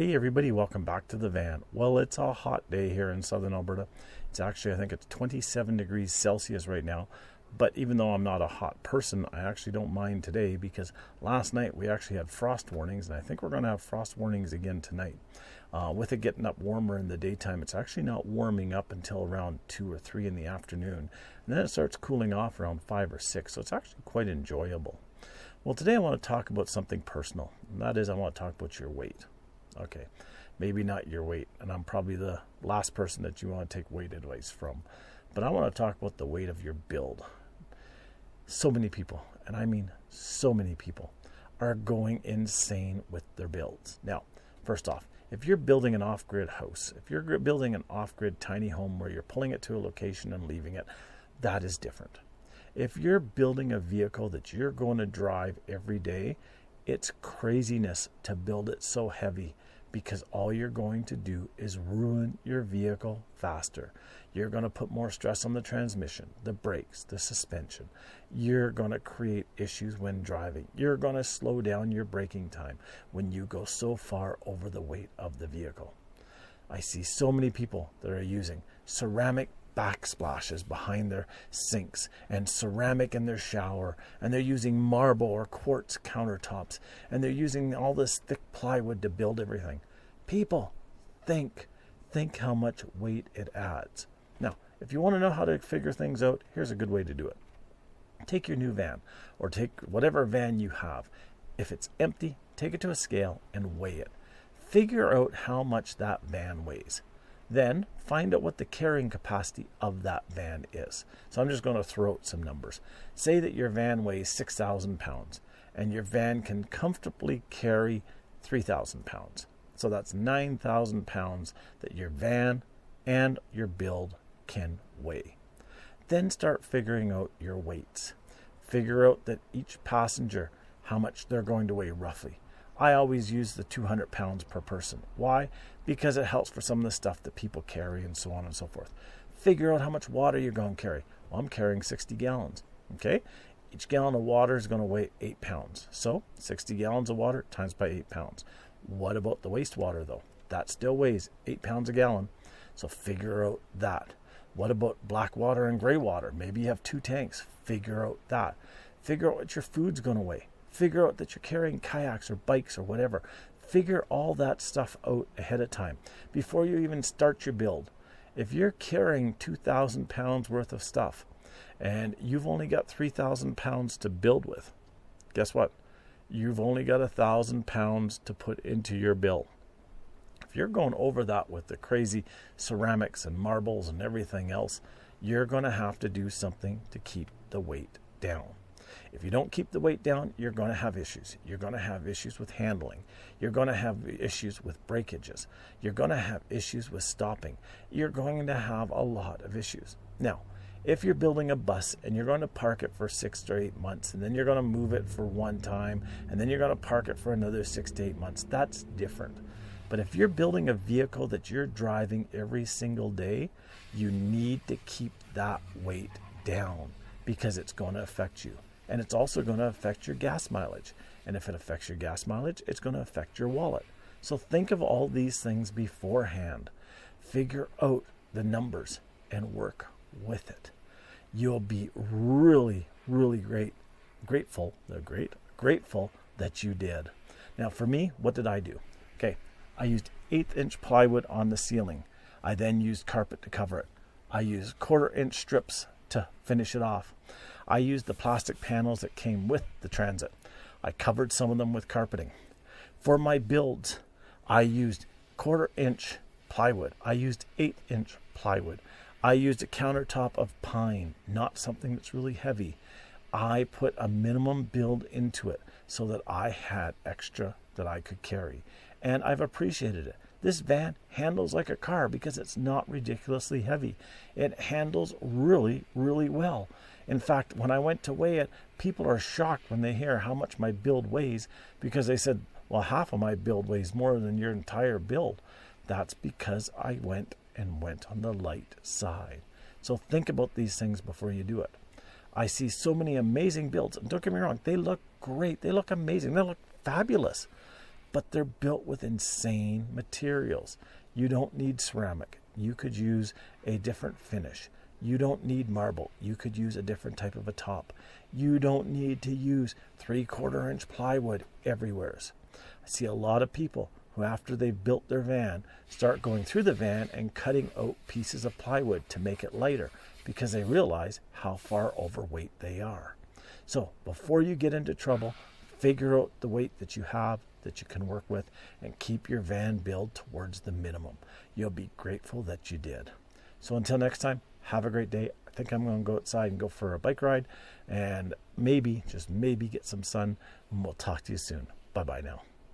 Hey everybody, welcome back to the van. Well, it's a hot day here in southern Alberta. It's actually, I think it's 27 degrees Celsius right now. But even though I'm not a hot person, I actually don't mind today because last night we actually had frost warnings, and I think we're going to have frost warnings again tonight. With it getting up warmer in the daytime, it's actually not warming up until around 2 or 3 in the afternoon. And then it starts cooling off around 5 or 6, so it's actually quite enjoyable. Well, today I want to talk about something personal, and that is I want to talk about your weight. Okay, maybe not your weight, and I'm probably the last person that you want to take weight advice from, but I want to talk about the weight of your build. So many people, and I mean so many people, are going insane with their builds. Now, first off, if you're building an off-grid house, if you're building an off-grid tiny home where you're pulling it to a location and leaving it, that is different. If you're building a vehicle that you're going to drive every day, it's craziness to build it so heavy because all you're going to do is ruin your vehicle faster. You're going to put more stress on the transmission, the brakes, the suspension. You're going to create issues when driving. You're going to slow down your braking time when you go so far over the weight of the vehicle. I see so many people that are using ceramic backsplashes behind their sinks and ceramic in their shower, and they're using marble or quartz countertops, and they're using all this thick plywood to build everything. People, think how much weight it adds. Now, if you want to know how to figure things out, here's a good way to do it. Take your new van, or take whatever van you have. If it's empty, take it to a scale and weigh it. Figure out how much that van weighs. Then find out what the carrying capacity of that van is. So I'm just going to throw out some numbers. Say that your van weighs 6,000 pounds and your van can comfortably carry 3,000 pounds. So that's 9,000 pounds that your van and your build can weigh. Then start figuring out your weights. Figure out that each passenger, how much they're going to weigh roughly. I always use the 200 pounds per person. Why? Because it helps for some of the stuff that people carry and so on and so forth. Figure out how much water you're going to carry. Well, I'm carrying 60 gallons. Okay? Each gallon of water is going to weigh 8 pounds. So 60 gallons of water times by 8 pounds. What about the wastewater though? That still weighs 8 pounds a gallon. So figure out that. What about black water and gray water? Maybe you have 2 tanks. Figure out that. Figure out what your food's going to weigh. Figure out that you're carrying kayaks or bikes or whatever. Figure all that stuff out ahead of time before you even start your build. If you're carrying 2,000 pounds worth of stuff and you've only got 3,000 pounds to build with, guess what? You've only got 1,000 pounds to put into your build. If you're going over that with the crazy ceramics and marbles and everything else, you're going to have to do something to keep the weight down. If you don't keep the weight down, you're going to have issues. You're going to have issues with handling. You're going to have issues with breakages. You're going to have issues with stopping. You're going to have a lot of issues. Now, if you're building a bus and you're going to park it for 6 to 8 months, and then you're going to move it for one time, and then you're going to park it for another 6 to 8 months, that's different. But if you're building a vehicle that you're driving every single day, you need to keep that weight down because it's going to affect you. And it's also going to affect your gas mileage. And if it affects your gas mileage, it's going to affect your wallet. So think of all these things beforehand. Figure out the numbers and work with it. You'll be really, really grateful that you did. Now for me, what did I do? Okay, I used 1/8-inch plywood on the ceiling. I then used carpet to cover it. I used 1/4-inch strips to finish it off. I used the plastic panels that came with the Transit. I covered some of them with carpeting. For my builds, I used 1/4-inch plywood. I used 1/8-inch plywood. I used a countertop of pine, not something that's really heavy. I put a minimum build into it so that I had extra that I could carry. And I've appreciated it. This van handles like a car because it's not ridiculously heavy. It handles really, really well. In fact, when I went to weigh it, people are shocked when they hear how much my build weighs because they said, well, half of my build weighs more than your entire build. That's because I went on the light side. So think about these things before you do it. I see so many amazing builds. And don't get me wrong, they look great. They look amazing. They look fabulous. but they're built with insane materials. You don't need ceramic. You could use a different finish. You don't need marble. You could use a different type of a top. You don't need to use 3/4 inch plywood everywhere. I see a lot of people who, after they've built their van, start going through the van and cutting out pieces of plywood to make it lighter because they realize how far overweight they are. So before you get into trouble, figure out the weight that you have, that you can work with, and keep your van build towards the minimum. You'll be grateful that you did. So until next time, have a great day. I think I'm going to go outside and go for a bike ride and maybe, just maybe, get some sun. And we'll talk to you soon. Bye-bye now.